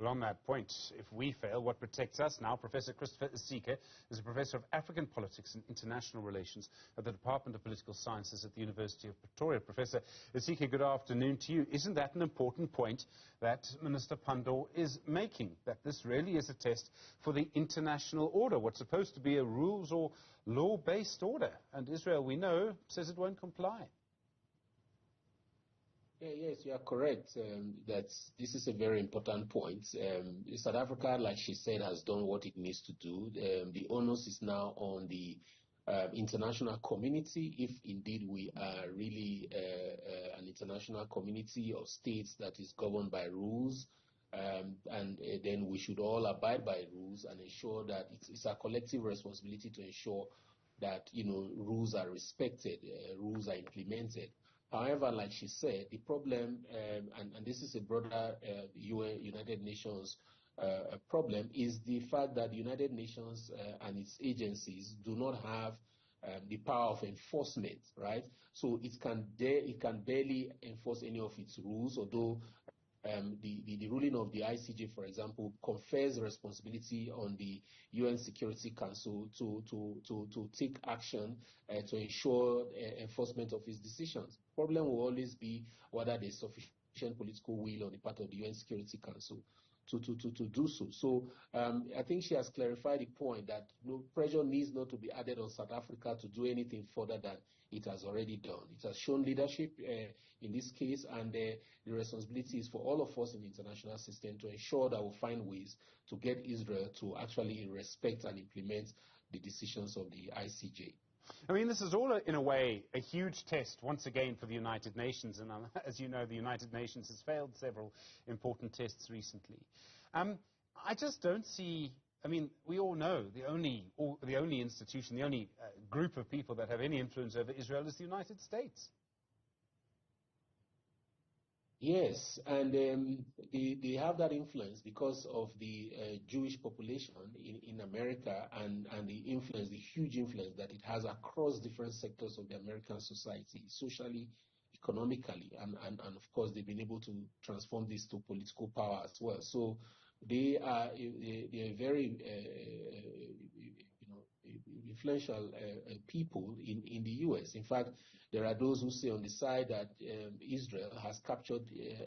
Well, on that point, if we fail, what protects us now? Professor Christopher Isike is a professor of African politics and international relations at the Department of Political Sciences at the University of Pretoria. Professor Isike, good afternoon to you. Isn't that an important point that Minister Pandor is making, that this really is a test for the international order, what's supposed to be a rules or law-based order? And Israel, we know, says it won't comply. Yes, you are correct. That this is a very important point. South Africa, like she said, has done what it needs to do. The onus is now on the international community, if indeed we are really an international community of states that is governed by rules. And then we should all abide by rules and ensure that it's a collective responsibility to ensure that, rules are respected, rules are implemented. However, like she said, the problem, and this is a broader United Nations problem, is the fact that the United Nations and its agencies do not have the power of enforcement, right? So it can barely enforce any of its rules, although the ruling of the ICJ, for example, confers responsibility on the UN Security Council to take action to ensure enforcement of its decisions. The problem will always be whether there is sufficient political will on the part of the UN Security Council to do so. So I think she has clarified the point that pressure needs not to be added on South Africa to do anything further than it has already done. It has shown leadership in this case, and the responsibility is for all of us in the international system to ensure that we find ways to get Israel to actually respect and implement the decisions of the ICJ. I mean, this is all, in a way, a huge test, once again, for the United Nations. And as you know, the United Nations has failed several important tests recently. I just don't see, I mean, we all know the only institution, the only group of people that have any influence over Israel is the United States. Yes, and they have that influence because of the Jewish population in America and the influence, the huge influence that it has across different sectors of the American society, socially, economically, and of course they've been able to transform this to political power as well. So they are very influential people in the U.S. In fact, there are those who say on the side that Israel has captured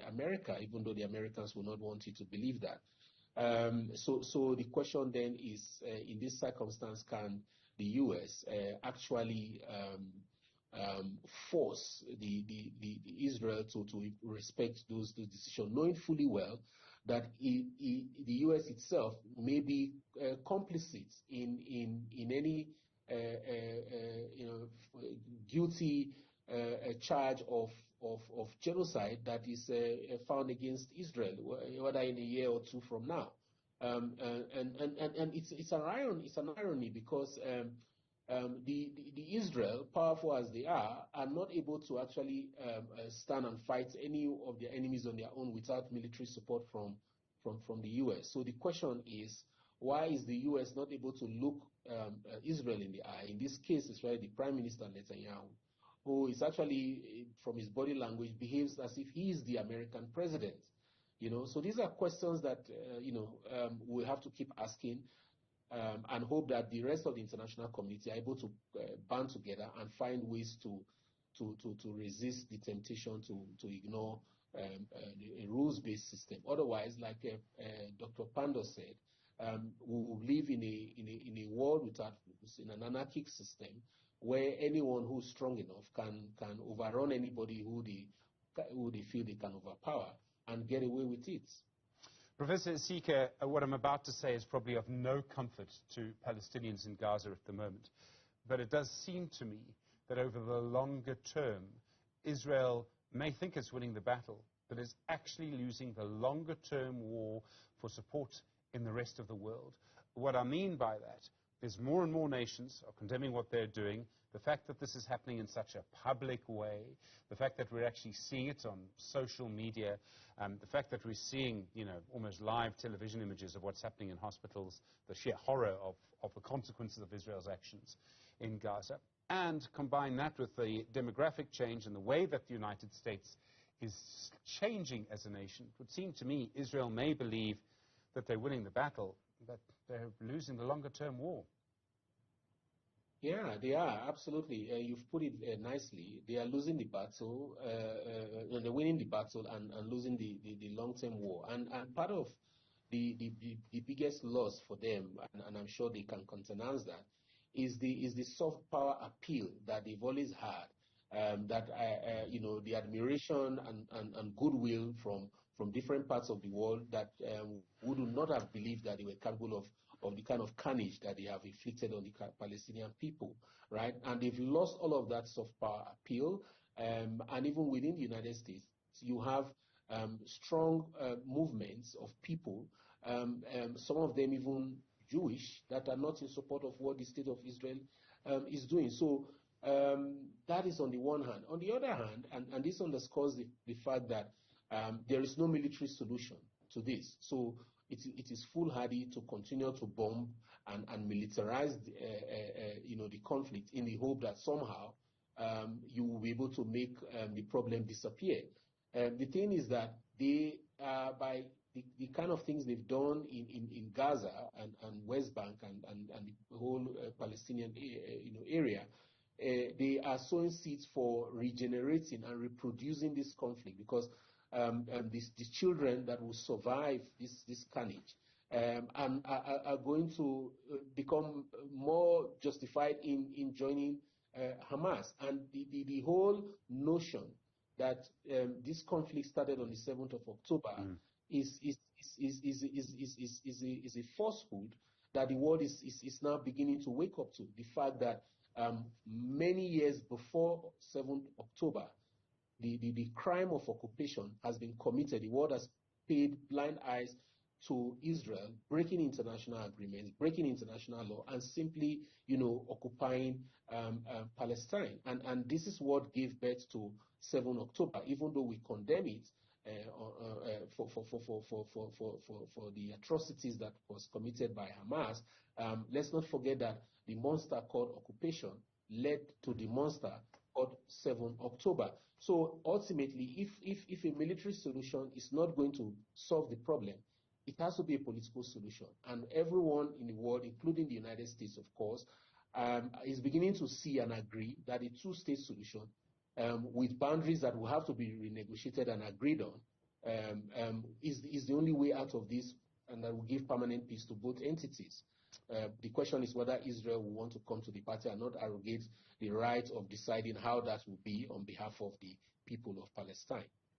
America, even though the Americans will not want you to believe that. So the question then is, in this circumstance, can the U.S. actually force the Israel to respect those decisions, knowing fully well that the U.S. itself may be complicit in any guilty charge of genocide that is found against Israel, whether in a year or two from now. And it's an irony because the Israel, powerful as they are not able to actually stand and fight any of their enemies on their own without military support from the U.S. So the question is, why is the U.S. not able to look Israel in the eye? In this case, it's really the Prime Minister Netanyahu, who is actually, from his body language, behaves as if he is the American president. So these are questions that we have to keep asking. And hope that the rest of the international community are able to band together and find ways to resist the temptation to ignore a rules-based system. Otherwise, like Dr. Pandor said, we will live in a world without rules, in an anarchic system where anyone who's strong enough can overrun anybody who they feel they can overpower and get away with it. Professor Isike, what I'm about to say is probably of no comfort to Palestinians in Gaza at the moment. But it does seem to me that over the longer term, Israel may think it's winning the battle, but is actually losing the longer term war for support in the rest of the world. What I mean by that is more and more nations are condemning what they're doing. The fact that this is happening in such a public way, the fact that we're actually seeing it on social media, the fact that we're seeing, almost live television images of what's happening in hospitals, the sheer horror of the consequences of Israel's actions in Gaza, and combine that with the demographic change and the way that the United States is changing as a nation, it would seem to me Israel may believe that they're winning the battle, but they're losing the longer-term war. Yeah, they are, absolutely. You've put it nicely. They are losing the battle, they're winning the battle and losing the long-term war. And part of the biggest loss for them, and I'm sure they can countenance that, is the soft power appeal that they've always had. The admiration and goodwill from different parts of the world that would not have believed that they were capable of the kind of carnage that they have inflicted on the Palestinian people, right? And they've lost all of that soft power appeal. And even within the United States, you have strong movements of people, some of them even Jewish, that are not in support of what the state of Israel is doing. So that is on the one hand. On the other hand, and this underscores the fact that there is no military solution to this. So it is foolhardy to continue to bomb and militarize the conflict in the hope that somehow you will be able to make the problem disappear. The thing is that they, by the kind of things they've done in Gaza and West Bank and the whole Palestinian area, they are sowing seeds for regenerating and reproducing this conflict, because these children that will survive this carnage are going to become more justified in joining Hamas. And the whole notion that this conflict started on the 7th of October is a falsehood that the world is now beginning to wake up to. The fact that many years before 7th October, the crime of occupation has been committed. The world has paid blind eyes to Israel, breaking international agreements, breaking international law, and simply, occupying Palestine. And this is what gave birth to 7 October, even though we condemn it for the atrocities that was committed by Hamas. Let's not forget that the monster called occupation led to the monster called 7 October. So ultimately, if a military solution is not going to solve the problem, it has to be a political solution. And everyone in the world, including the United States, of course, is beginning to see and agree that a two-state solution with boundaries that will have to be renegotiated and agreed on is the only way out of this, and that will give permanent peace to both entities. The question is whether Israel will want to come to the party and not arrogate the right of deciding how that will be on behalf of the people of Palestine.